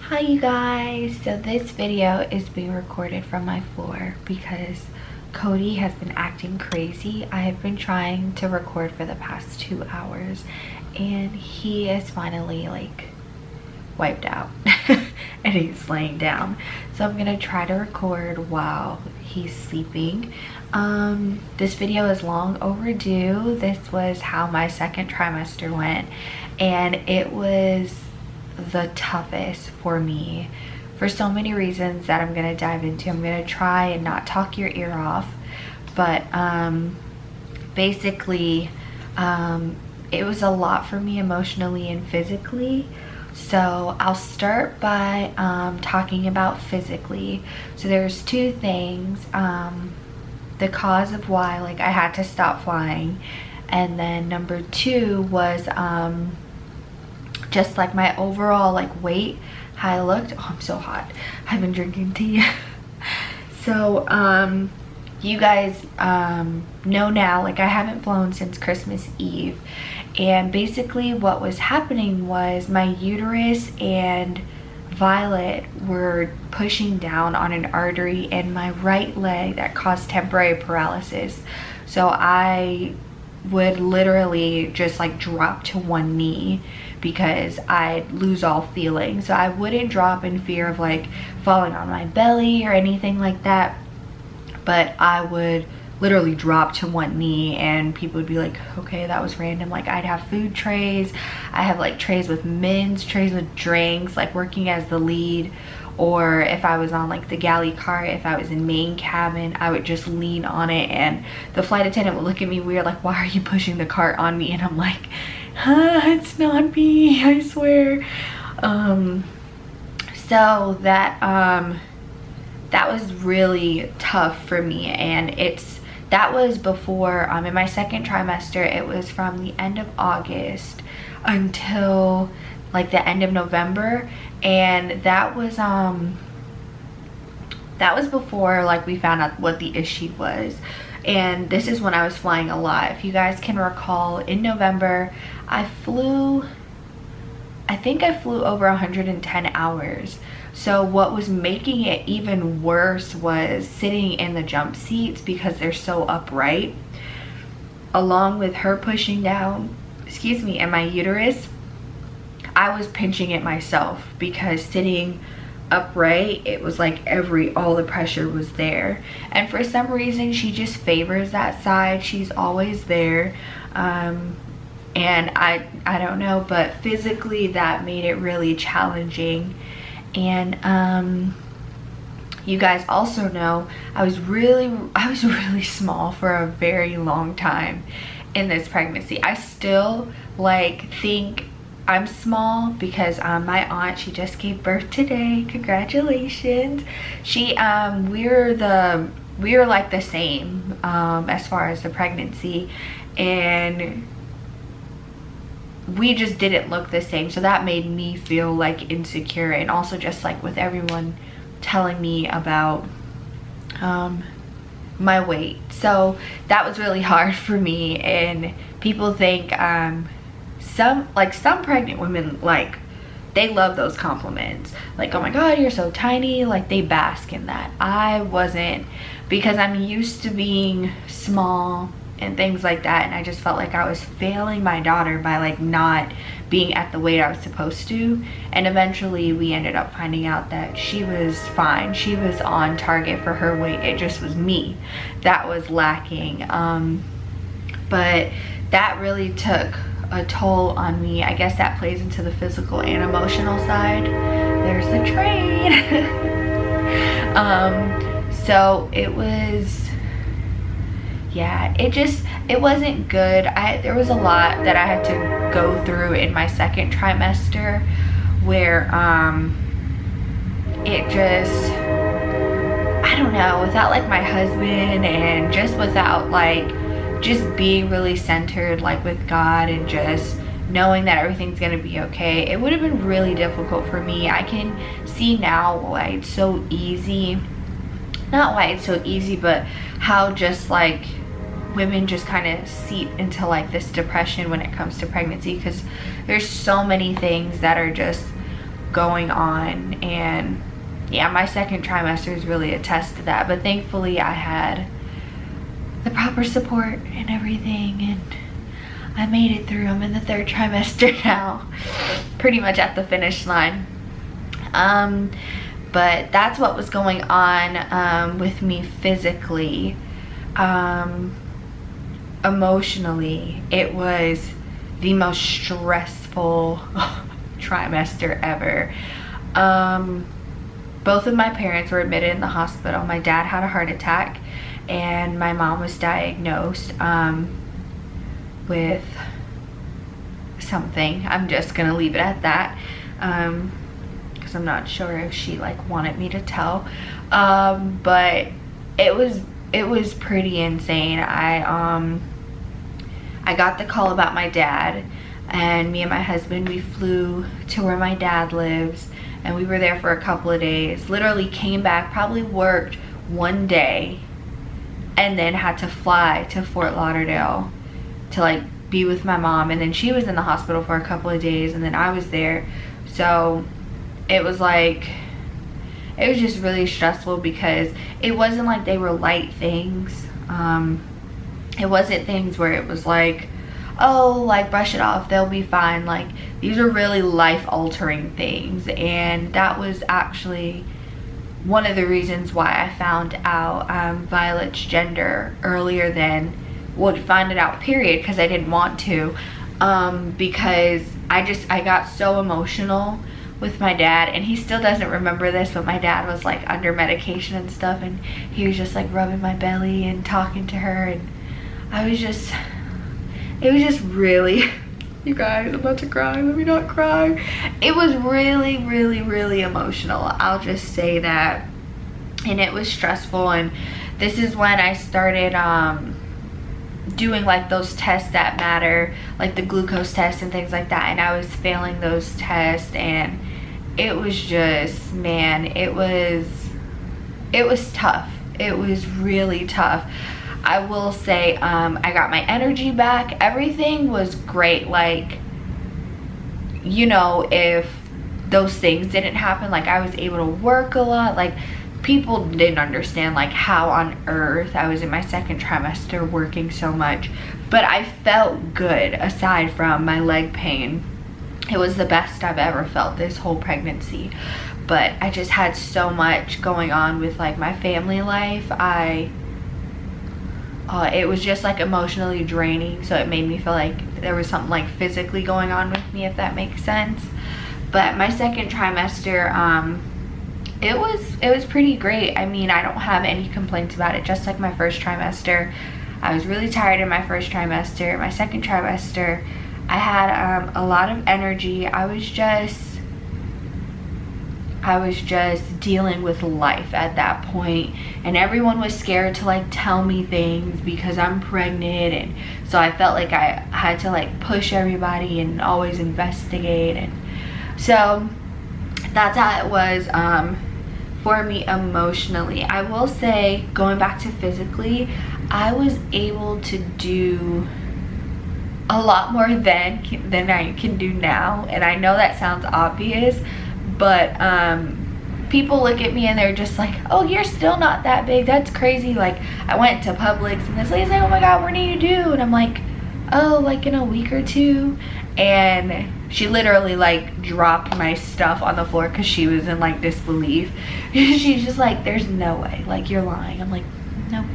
Hi you guys, so this video is being recorded from my floor because Cody has been acting crazy. I have been trying to record for the past 2 hours and he is finally like wiped out and he's laying down, so I'm gonna try to record while he's sleeping. This video is long overdue. This was how my second trimester went and it was the toughest for me for so many reasons that I'm gonna dive into. I'm gonna try and not talk your ear off, but basically it was a lot for me emotionally and physically. So I'll start by talking about physically. So there's two things, the cause of why like I had to stop flying, and then number two was just like my overall like weight, how I looked. Oh, I'm so hot. I've been drinking tea. So you guys know now, like I haven't flown since Christmas Eve, and basically what was happening was my uterus and Violet were pushing down on an artery in my right leg that caused temporary paralysis. So I would literally just like drop to one knee because I'd lose all feeling. So I wouldn't drop in fear of like falling on my belly or anything like that, but I would literally drop to one knee and people would be like, okay, that was random. Like I'd have food trays, I have like trays with mints, trays with drinks, like working as the lead. Or if I was on like the galley cart, if I was in main cabin, I would just lean on it and the flight attendant would look at me weird like, why are you pushing the cart on me? And I'm like, it's not me, I swear. So that was really tough for me, and that was before in my second trimester. It was from the end of August until like the end of November, and that was before like we found out what the issue was. And this is when I was flying a lot. If you guys can recall, in November I think I flew over 110 hours. So what was making it even worse was sitting in the jump seats because they're so upright, along with her pushing down, excuse me, and my uterus. I was pinching it myself because sitting upright, it was like all the pressure was there. And for some reason, she just favors that side. She's always there. And I don't know, but physically that made it really challenging. And you guys also know I was really small for a very long time in this pregnancy. I still like think I'm small because my aunt, she just gave birth today. Congratulations. She we were like the same as far as the pregnancy, and we just didn't look the same. So that made me feel like insecure, and also just like with everyone telling me about my weight. So that was really hard for me. And people think some pregnant women, like they love those compliments, like, oh my god, you're so tiny, like they bask in that. I wasn't, because I'm used to being small and things like that, and I just felt like I was failing my daughter by like not being at the weight I was supposed to. And eventually we ended up finding out that she was fine, she was on target for her weight. It just was me that was lacking. But that really took a toll on me. I guess that plays into the physical and emotional side. There's the train. So it was, yeah, it wasn't good. There was a lot that I had to go through in my second trimester where it just, I don't know, without like my husband, and just without like just being really centered like with God and just knowing that everything's gonna be okay, it would have been really difficult for me. I can see now why it's so easy, not why it's so easy, but how just like women just kind of seep into like this depression when it comes to pregnancy, because there's so many things that are just going on. And yeah, my second trimester is really a test to that, but thankfully I had the proper support and everything, and I made it through. I'm in the third trimester now, pretty much at the finish line. But that's what was going on with me physically. Emotionally, it was the most stressful trimester ever. Both of my parents were admitted in the hospital. My dad had a heart attack, and my mom was diagnosed with something. I'm just gonna leave it at that, because I'm not sure if she like wanted me to tell. But it was pretty insane. I got the call about my dad, and me and my husband, we flew to where my dad lives, and we were there for a couple of days. Literally came back, probably worked one day, and then had to fly to Fort Lauderdale to like be with my mom. And then she was in the hospital for a couple of days, and then I was there. So it was like, it was just really stressful, because it wasn't like they were light things. It wasn't things where it was like, oh, like brush it off, they'll be fine. Like, these are really life-altering things. And that was actually one of the reasons why I found out Violet's gender earlier than, well, to find it out period, because I didn't want to, because I got so emotional with my dad, and he still doesn't remember this, but my dad was like under medication and stuff, and he was just like rubbing my belly and talking to her, and it was just really, you guys, I'm about to cry, let me not cry. It was really, really, really emotional, I'll just say that. And it was stressful, and this is when I started doing like those tests that matter, like the glucose test and things like that, and I was failing those tests, and it was just, man, it was tough. It was really tough. I will say, I got my energy back. Everything was great. Like, you know, if those things didn't happen, like I was able to work a lot. Like, people didn't understand like how on earth I was in my second trimester working so much, but I felt good aside from my leg pain. It was the best I've ever felt this whole pregnancy. But I just had so much going on with like my family life. It was just like emotionally draining, so it made me feel like there was something like physically going on with me, if that makes sense. But my second trimester, it was pretty great. I mean, I don't have any complaints about it, just like my first trimester. I was really tired in my first trimester. My second trimester, I had a lot of energy. I was just dealing with life at that point, and everyone was scared to like tell me things because I'm pregnant, and so I felt like I had to like push everybody and always investigate. And so that's how it was for me emotionally. I will say, going back to physically, I was able to do a lot more than I can do now, and I know that sounds obvious, but people look at me and they're just like, oh, you're still not that big, that's crazy. Like, I went to Publix and this lady's like, oh my god, what do you do? And I'm like, oh, like in a week or two. And she literally like dropped my stuff on the floor because she was in like disbelief. She's just like, there's no way, like, you're lying. I'm like, nope.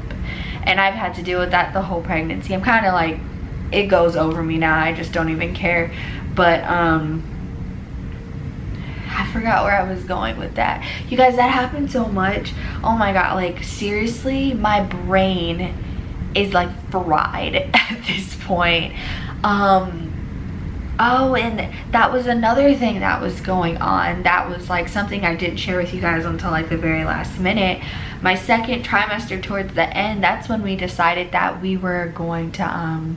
And I've had to deal with that the whole pregnancy. I'm kind of like, it goes over me now, I just don't even care. But I forgot where I was going with that. You guys, that happened so much. Oh my god, like seriously, my brain is like fried at this point. Oh, and that was another thing that was going on. That was like something I didn't share with you guys until like the very last minute. My second trimester, towards the end, that's when we decided that we were going to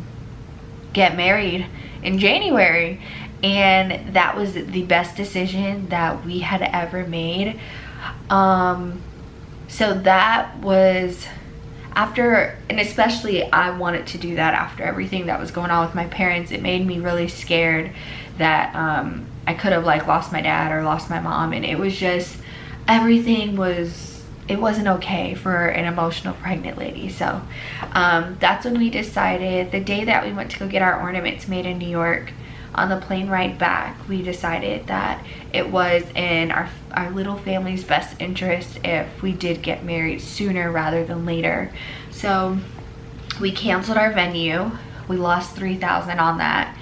get married in January. And that was the best decision that we had ever made. So that was after, and especially I wanted to do that after everything that was going on with my parents. It made me really scared that I could have like lost my dad or lost my mom, and it was just, everything was, it wasn't okay for an emotional pregnant lady. So that's when we decided, the day that we went to go get our ornaments made in New York, on the plane ride back, we decided that it was in our little family's best interest if we did get married sooner rather than later. So we canceled our venue. We lost $3,000 on that.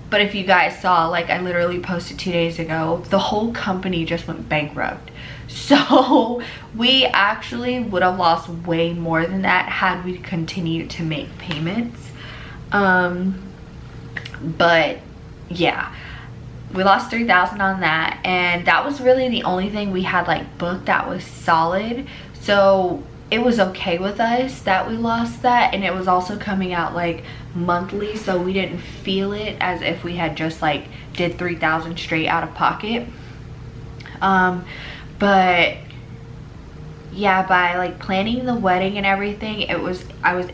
But if you guys saw, like I literally posted 2 days ago, the whole company just went bankrupt. So we actually would have lost way more than that had we continued to make payments. But yeah, we lost $3,000 on that, and that was really the only thing we had like booked that was solid. So it was okay with us that we lost that, and it was also coming out like monthly, so we didn't feel it as if we had just like did $3,000 straight out of pocket. But yeah, by like planning the wedding and everything, I was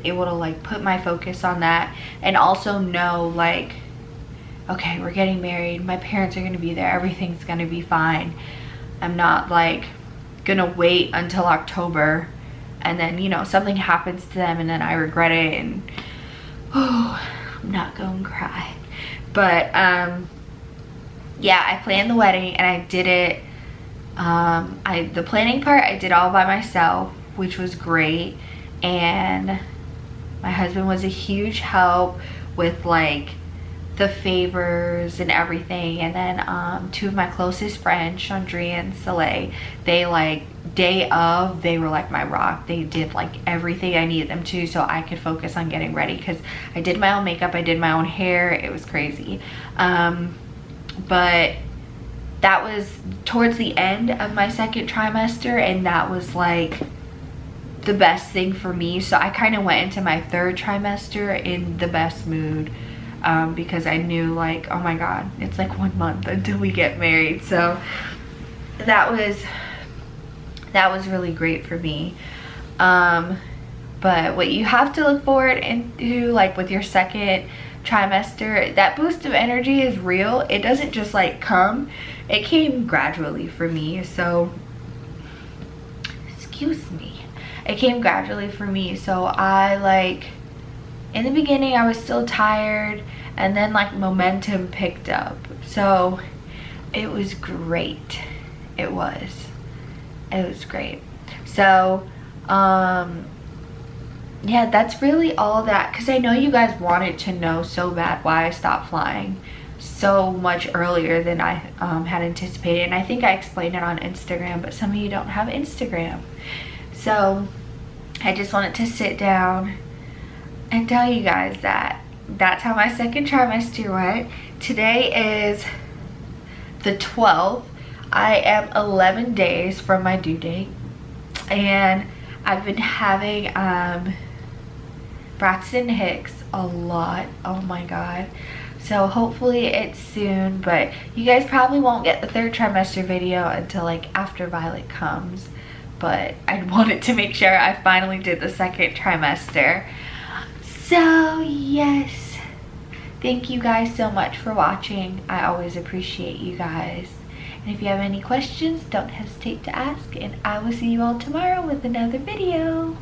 able to like put my focus on that, and also know like, okay, we're getting married, my parents are going to be there, everything's going to be fine. I'm not like gonna wait until October and then, you know, something happens to them and then I regret it, and oh, I'm not gonna cry. But yeah, I planned the wedding and I did it. The planning part I did all by myself, which was great, and my husband was a huge help with like the favors and everything. And then two of my closest friends, Chandria and Soleil, they like day of, they were like my rock. They did like everything I needed them to, so I could focus on getting ready, because I did my own makeup, I did my own hair, it was crazy. But that was towards the end of my second trimester, and that was like the best thing for me. So I kind of went into my third trimester in the best mood, because I knew like, oh my god, it's like 1 month until we get married. So that was really great for me. But what you have to look forward into, like with your second trimester, that boost of energy is real. It doesn't just like come, it came gradually for me. So excuse me, it came gradually for me. So I like, in the beginning I was still tired, and then like momentum picked up. So it was great. It was great. So yeah, that's really all that, because I know you guys wanted to know so bad why I stopped flying so much earlier than I had anticipated. And I think I explained it on Instagram, but some of you don't have Instagram. So I just wanted to sit down and tell you guys that that's how my second trimester went. Today is the 12th. I am 11 days from my due date, and I've been having Braxton Hicks a lot. Oh my god. So hopefully it's soon, but you guys probably won't get the third trimester video until like after Violet comes. But I wanted to make sure I finally did the second trimester. So yes, thank you guys so much for watching. I always appreciate you guys. And if you have any questions, don't hesitate to ask, and I will see you all tomorrow with another video.